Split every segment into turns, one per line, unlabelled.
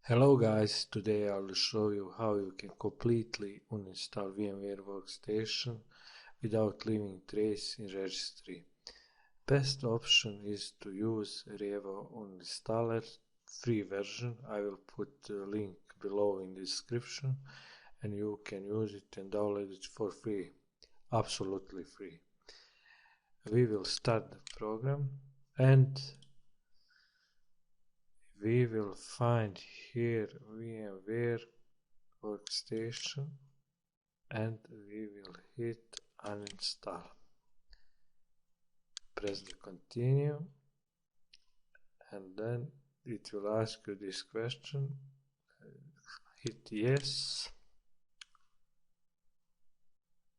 Hello guys, today I will show you how you can completely uninstall VMware Workstation without leaving trace in registry. Best option is to use Revo Uninstaller free version. I will put the link below in the description and you can use it and download it for free, absolutely free. We will start the program and we will find here VMware Workstation and we will hit uninstall. Press the continue and then it will ask you this question. Hit yes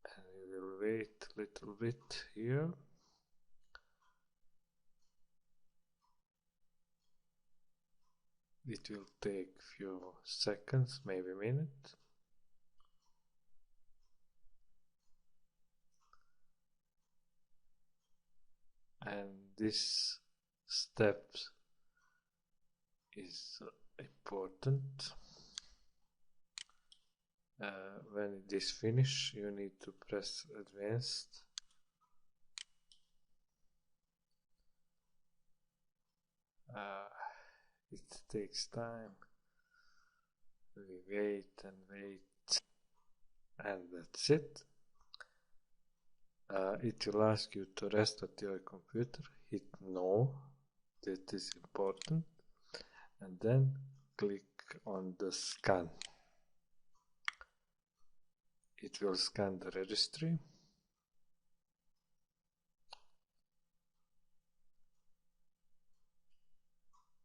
and we will wait a little bit here. It will take few seconds, maybe a minute. And this step is important. When it is finished, you need to press advanced. It takes time. We wait and wait, and that's it. It will ask you to restart your computer. Hit no, that is important, and then click on the scan. It will scan the registry.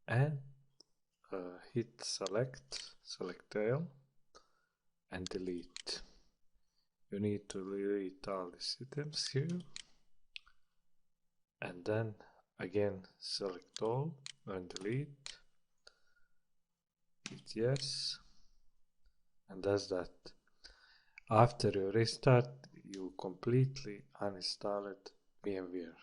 And hit select all and delete. You need to delete all these items here and then again select all and delete. Hit yes, and that's that. After you restart, you completely uninstalled VMware.